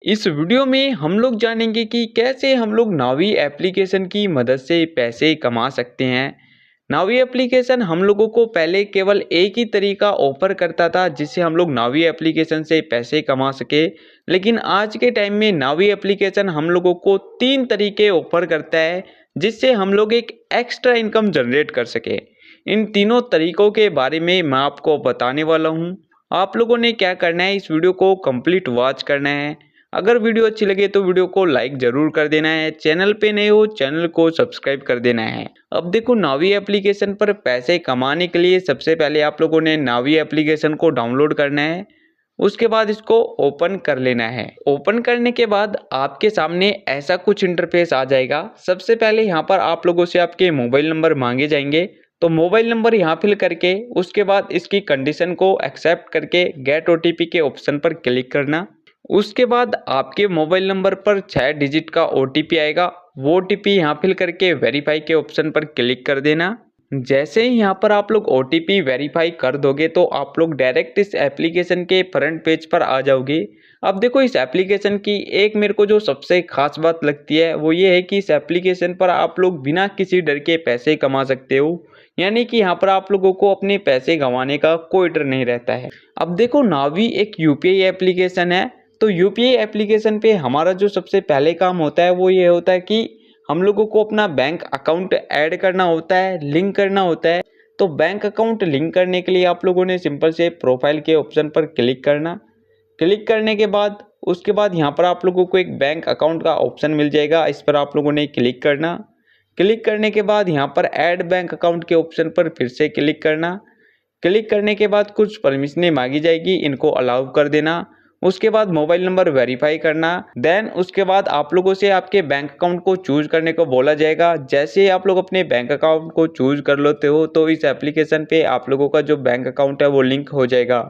इस वीडियो में हम लोग जानेंगे कि कैसे हम लोग नावी एप्लीकेशन की मदद से पैसे कमा सकते हैं। नावी एप्लीकेशन हम लोगों को पहले केवल एक ही तरीका ऑफर करता था जिससे हम लोग नावी एप्लीकेशन से पैसे कमा सके, लेकिन आज के टाइम में नावी एप्लीकेशन हम लोगों को 3 तरीके ऑफर करता है जिससे हम लोग एक एक्स्ट्रा इनकम जनरेट कर सके। इन तीनों तरीकों के बारे में मैं आपको बताने वाला हूँ। आप लोगों ने क्या करना है, इस वीडियो को कंप्लीट वॉच करना है। अगर वीडियो अच्छी लगे तो वीडियो को लाइक जरूर कर देना है। चैनल पे नए हो चैनल को सब्सक्राइब कर देना है। अब देखो, नावी एप्लीकेशन पर पैसे कमाने के लिए सबसे पहले आप लोगों ने नावी एप्लीकेशन को डाउनलोड करना है। उसके बाद इसको ओपन कर लेना है। ओपन करने के बाद आपके सामने ऐसा कुछ इंटरफेस आ जाएगा। सबसे पहले यहाँ पर आप लोगों से आपके मोबाइल नंबर मांगे जाएंगे, तो मोबाइल नंबर यहाँ फिल करके उसके बाद इसकी कंडीशन को एक्सेप्ट करके गेट ओटीपी के ऑप्शन पर क्लिक करना। उसके बाद आपके मोबाइल नंबर पर 6 डिजिट का ओटीपी आएगा। वो ओटीपी यहाँ फिल करके वेरीफाई के ऑप्शन पर क्लिक कर देना। जैसे ही यहाँ पर आप लोग ओटीपी वेरीफाई कर दोगे तो आप लोग डायरेक्ट इस एप्लीकेशन के फ्रंट पेज पर आ जाओगे। अब देखो, इस एप्लीकेशन की एक मेरे को जो सबसे खास बात लगती है वो ये है कि इस एप्लीकेशन पर आप लोग बिना किसी डर के पैसे कमा सकते हो। यानी कि यहाँ पर आप लोगों को अपने पैसे गंवाने का कोई डर नहीं रहता है। अब देखो, नावी एक यूपीआई एप्लीकेशन है, तो यूपीआई एप्लीकेशन पे हमारा जो सबसे पहले काम होता है वो ये होता है कि हम लोगों को अपना बैंक अकाउंट ऐड करना होता है, लिंक करना होता है। तो बैंक अकाउंट लिंक करने के लिए आप लोगों ने सिंपल से प्रोफाइल के ऑप्शन पर क्लिक करना। क्लिक करने के बाद उसके बाद यहाँ पर आप लोगों को एक बैंक अकाउंट का ऑप्शन मिल जाएगा, इस पर आप लोगों ने क्लिक करना। क्लिक करने के बाद यहाँ पर ऐड बैंक अकाउंट के ऑप्शन पर फिर से क्लिक करना। क्लिक करने के बाद कुछ परमिशनें मांगी जाएगी, इनको अलाउ कर देना। उसके बाद मोबाइल नंबर वेरीफाई करना। देन उसके बाद आप लोगों से आपके बैंक अकाउंट को चूज करने को बोला जाएगा। जैसे ही आप लोग अपने बैंक अकाउंट को चूज कर लेते हो तो इस एप्लीकेशन पे आप लोगों का जो बैंक अकाउंट है वो लिंक हो जाएगा।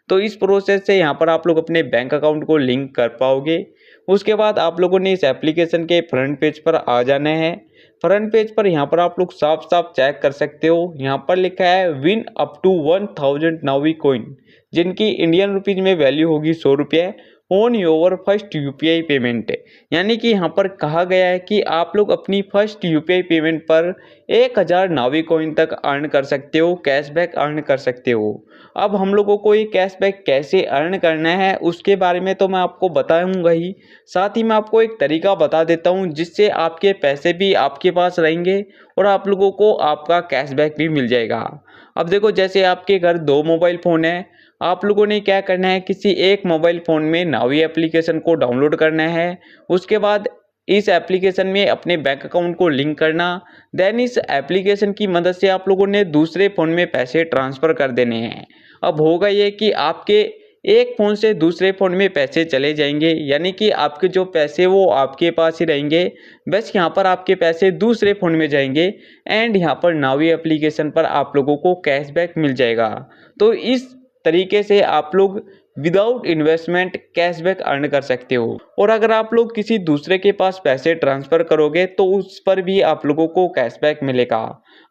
तो इस प्रोसेस से यहाँ पर आप लोग अपने बैंक अकाउंट को लिंक कर पाओगे। उसके बाद आप लोगों ने इस एप्लीकेशन के फ्रंट पेज पर आ जाना है। फ्रंट पेज पर यहाँ पर आप लोग साफ साफ चेक कर सकते हो, यहाँ पर लिखा है win up to 1000 Navi coin, जिनकी इंडियन रुपीज में वैल्यू होगी 100 रुपये on your first UPI payment. यानी कि यहाँ पर कहा गया है कि आप लोग अपनी फर्स्ट यूपीआई पेमेंट पर 1000 नावी कॉइन तक अर्न कर सकते हो, कैशबैक अर्न कर सकते हो। अब हम लोगों को ये कैशबैक कैसे अर्न करना है उसके बारे में तो मैं आपको बताऊंगा ही, साथ ही मैं आपको एक तरीका बता देता हूँ जिससे आपके पैसे भी आपके पास रहेंगे और आप लोगों को आपका कैशबैक भी मिल जाएगा। अब देखो, जैसे आपके घर 2 मोबाइल फ़ोन है, आप लोगों ने क्या करना है, किसी एक मोबाइल फ़ोन में नावी एप्लीकेशन को डाउनलोड करना है। उसके बाद इस एप्लीकेशन में अपने बैंक अकाउंट को लिंक करना। देन इस एप्लीकेशन की मदद से आप लोगों ने दूसरे फ़ोन में पैसे ट्रांसफ़र कर देने हैं। अब होगा ये कि आपके एक फ़ोन से दूसरे फ़ोन में पैसे चले जाएंगे, यानी कि आपके जो पैसे वो आपके पास ही रहेंगे, बस यहाँ पर आपके पैसे दूसरे फ़ोन में जाएंगे एंड यहाँ पर नावी एप्लीकेशन पर आप लोगों को कैशबैक मिल जाएगा। तो इस तरीके से आप लोग विदाउट इन्वेस्टमेंट कैशबैक अर्न कर सकते हो। और अगर आप लोग किसी दूसरे के पास पैसे ट्रांसफ़र करोगे तो उस पर भी आप लोगों को कैशबैक मिलेगा।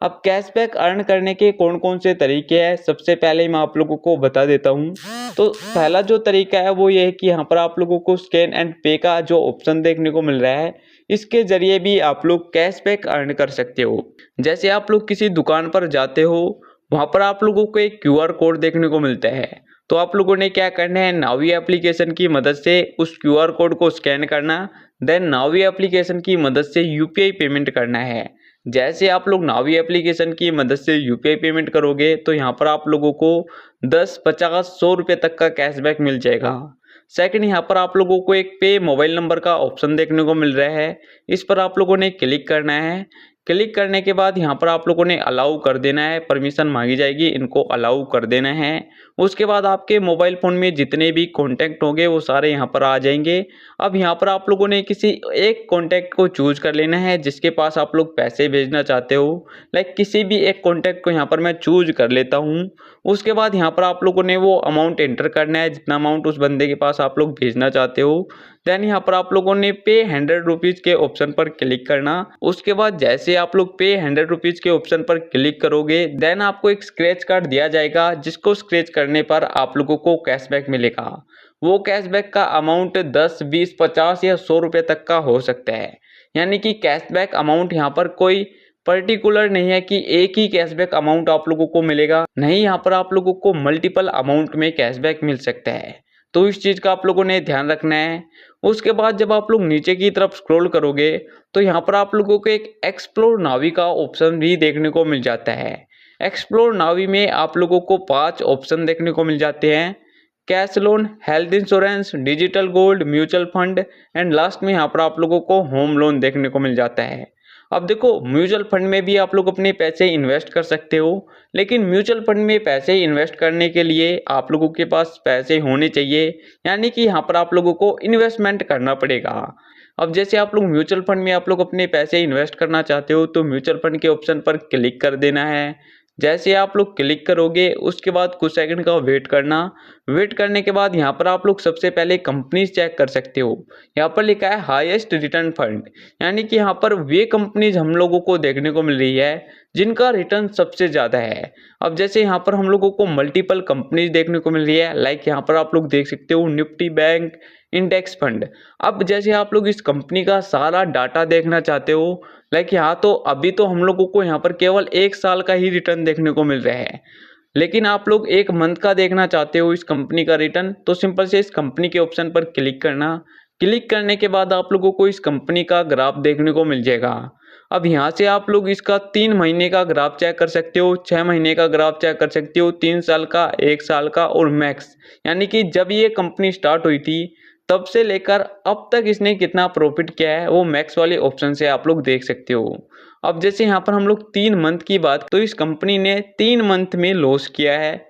अब कैशबैक अर्न करने के कौन कौन से तरीके हैं, सबसे पहले मैं आप लोगों को बता देता हूँ। तो पहला जो तरीका है वो ये है कि यहाँ पर आप लोगों को स्कैन एंड पे का जो ऑप्शन देखने को मिल रहा है, इसके ज़रिए भी आप लोग कैशबैक अर्न कर सकते हो। जैसे आप लोग किसी दुकान पर जाते हो, वहाँ पर आप लोगों को एक क्यूआर कोड देखने को मिलता है, तो आप लोगों ने क्या करना है, नावी एप्लीकेशन की मदद से उस क्यूआर कोड को स्कैन करना। देन नावी एप्लीकेशन की मदद से यूपीआई पेमेंट करना है। जैसे आप लोग नावी एप्लीकेशन की मदद से यूपीआई पेमेंट करोगे तो यहाँ पर आप लोगों को 10, 50, 100 रुपये तक का कैशबैक मिल जाएगा। सेकंड, यहाँ पर आप लोगों को एक पे मोबाइल नंबर का ऑप्शन देखने को मिल रहा है, इस पर आप लोगों ने क्लिक करना है। क्लिक करने के बाद यहाँ पर आप लोगों ने अलाउ कर देना है, परमिशन मांगी जाएगी, इनको अलाउ कर देना है। उसके बाद आपके मोबाइल फ़ोन में जितने भी कॉन्टैक्ट होंगे वो सारे यहाँ पर आ जाएंगे। अब यहाँ पर आप लोगों ने किसी एक कॉन्टैक्ट को चूज कर लेना है जिसके पास आप लोग पैसे भेजना चाहते हो। लाइक किसी भी एक कॉन्टैक्ट को यहाँ पर मैं चूज कर लेता हूँ। उसके बाद यहाँ पर आप लोगों ने वो अमाउंट एंटर करना है, जितना अमाउंट उस बंदे के पास आप लोग भेजना चाहते हो। देन यहाँ पर आप लोगों ने पे 100 रुपीज़ के ऑप्शन पर क्लिक करना। उसके बाद जैसे आप लोग पे 100 रुपीज़ के ऑप्शन पर क्लिक करोगे, देन आपको एक स्क्रैच कार्ड दिया जाएगा जिसको स्क्रैच करने पर आप लोगों को कैशबैक मिलेगा। वो कैशबैक का अमाउंट 10, 20, 50 या 100 रुपये तक का हो सकता है। यानी कि कैशबैक अमाउंट यहाँ पर कोई पर्टिकुलर नहीं है कि एक ही कैशबैक अमाउंट आप लोगों को मिलेगा, नहीं, यहाँ पर आप लोगों को मल्टीपल अमाउंट में कैशबैक मिल सकता है। तो इस चीज़ का आप लोगों ने ध्यान रखना है। उसके बाद जब आप लोग नीचे की तरफ स्क्रॉल करोगे तो यहाँ पर आप लोगों को एक एक्सप्लोर नावी का ऑप्शन भी देखने को मिल जाता है। एक्सप्लोर नावी में आप लोगों को 5 ऑप्शन देखने को मिल जाते हैं: cash loan, health insurance, digital gold, mutual fund and last में यहाँ पर आप लोगों को होम लोन देखने को मिल जाता है। अब देखो, म्यूचुअल फंड में भी आप लोग अपने पैसे इन्वेस्ट कर सकते हो, लेकिन म्यूचुअल फंड में पैसे इन्वेस्ट करने के लिए आप लोगों के पास पैसे होने चाहिए, यानी कि यहाँ पर आप लोगों को इन्वेस्टमेंट करना पड़ेगा। अब जैसे आप लोग म्यूचुअल फंड में आप लोग अपने पैसे इन्वेस्ट करना चाहते हो तो म्यूचुअल फंड के ऑप्शन पर क्लिक कर देना है। जैसे आप लोग क्लिक करोगे उसके बाद कुछ सेकंड का वेट करना। वेट करने के बाद यहाँ पर आप लोग सबसे पहले कंपनीज चेक कर सकते हो। यहाँ पर लिखा है हाईएस्ट रिटर्न फंड, यानी कि यहाँ पर वे कंपनीज हम लोगों को देखने को मिल रही है जिनका रिटर्न सबसे ज़्यादा है। अब जैसे यहाँ पर हम लोगों को मल्टीपल कंपनीज देखने को मिल रही है, लाइक यहाँ पर आप लोग देख सकते हो निफ्टी बैंक इंडेक्स फंड। अब जैसे आप लोग इस कंपनी का सारा डाटा देखना चाहते हो, लाइक यहाँ तो अभी तो हम लोगों को यहाँ पर केवल 1 साल का ही रिटर्न देखने को मिल रहा है, लेकिन आप लोग 1 मंथ का देखना चाहते हो इस कंपनी का रिटर्न, तो सिंपल से इस कंपनी के ऑप्शन पर क्लिक करना। क्लिक करने के बाद आप लोगों को इस कंपनी का ग्राफ देखने को मिल जाएगा। अब यहाँ से आप लोग इसका 3 महीने का ग्राफ चेक कर सकते हो, 6 महीने का ग्राफ चेक कर सकते हो, 3 साल का, 1 साल का और मैक्स, यानी कि जब ये कंपनी स्टार्ट हुई थी तब से लेकर अब तक इसने कितना प्रॉफिट किया है वो मैक्स वाले ऑप्शन से आप लोग देख सकते हो। अब जैसे यहाँ पर हम लोग 3 मंथ की बात, तो इस कंपनी ने 3 मंथ में लॉस किया है।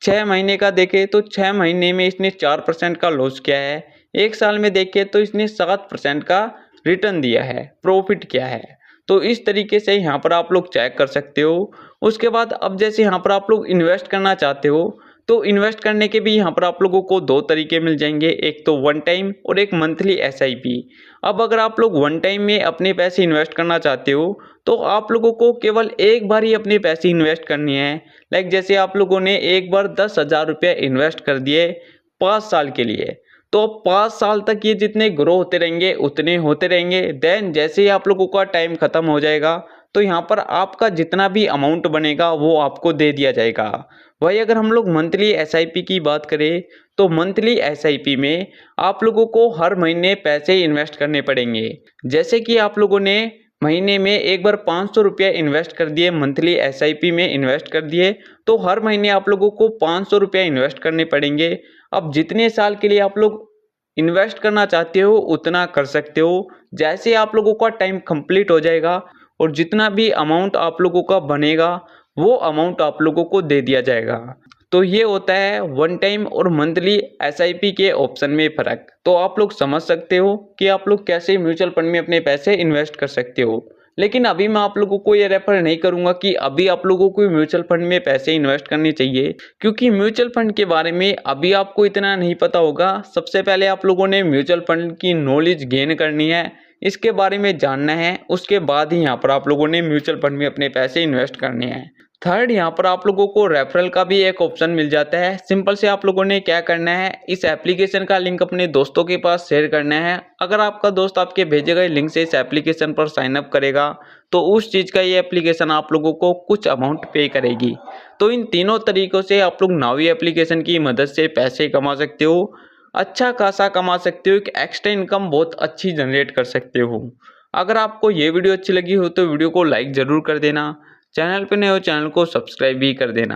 6 महीने का देखें तो 6 महीने में इसने 4% का लॉस किया है। 1 साल में देखें तो इसने 7% का रिटर्न दिया है, प्रॉफिट किया है। तो इस तरीके से यहाँ पर आप लोग चेक कर सकते हो। उसके बाद अब जैसे यहाँ पर आप लोग इन्वेस्ट करना चाहते हो तो इन्वेस्ट करने के भी यहाँ पर आप लोगों को 2 तरीके मिल जाएंगे, एक तो वन टाइम और एक मंथली एसआईपी। अब अगर आप लोग वन टाइम में अपने पैसे इन्वेस्ट करना चाहते हो तो आप लोगों को केवल एक बार ही अपने पैसे इन्वेस्ट करनी है। लाइक जैसे आप लोगों ने एक बार 10,000 रुपये इन्वेस्ट कर दिए 5 साल के लिए, तो 5 साल तक ये जितने ग्रो होते रहेंगे उतने होते रहेंगे। देन जैसे ही आप लोगों का टाइम ख़त्म हो जाएगा तो यहाँ पर आपका जितना भी अमाउंट बनेगा वो आपको दे दिया जाएगा। वही अगर हम लोग मंथली एसआईपी की बात करें तो मंथली एसआईपी में आप लोगों को हर महीने पैसे इन्वेस्ट करने पड़ेंगे। जैसे कि आप लोगों ने महीने में एक बार 500 रुपये इन्वेस्ट कर दिए, मंथली एसआईपी में इन्वेस्ट कर दिए, तो हर महीने आप लोगों को 500 रुपये इन्वेस्ट करने पड़ेंगे। अब जितने साल के लिए आप लोग इन्वेस्ट करना चाहते हो उतना कर सकते हो। जैसे आप लोगों का टाइम कंप्लीट हो जाएगा और जितना भी अमाउंट आप लोगों का बनेगा वो अमाउंट आप लोगों को दे दिया जाएगा। तो ये होता है वन टाइम और मंथली एसआईपी के ऑप्शन में फ़र्क। तो आप लोग समझ सकते हो कि आप लोग कैसे म्यूचुअल फंड में अपने पैसे इन्वेस्ट कर सकते हो। लेकिन अभी मैं आप लोगों को ये रेफर नहीं करूंगा कि अभी आप लोगों को म्यूचुअल फंड में पैसे इन्वेस्ट करने चाहिए, क्योंकि म्यूचुअल फंड के बारे में अभी आपको इतना नहीं पता होगा। सबसे पहले आप लोगों ने म्यूचुअल फंड की नॉलेज गेन करनी है, इसके बारे में जानना है, उसके बाद ही यहाँ पर आप लोगों ने म्यूचुअल फंड में अपने पैसे इन्वेस्ट करने हैं। थर्ड, यहाँ पर आप लोगों को रेफरल का भी एक ऑप्शन मिल जाता है। सिंपल से आप लोगों ने क्या करना है, इस एप्लीकेशन का लिंक अपने दोस्तों के पास शेयर करना है। अगर आपका दोस्त आपके भेजे गए लिंक से इस एप्लीकेशन पर साइन अप करेगा तो उस चीज़ का ये एप्लीकेशन आप लोगों को कुछ अमाउंट पे करेगी। तो इन तीनों तरीक़ों से आप लोग नावी एप्लीकेशन की मदद से पैसे कमा सकते हो, अच्छा खासा कमा सकते हो, एक एक्स्ट्रा इनकम बहुत अच्छी जनरेट कर सकते हो। अगर आपको ये वीडियो अच्छी लगी हो तो वीडियो को लाइक ज़रूर कर देना, चैनल पे नए हो चैनल को सब्सक्राइब भी कर देना।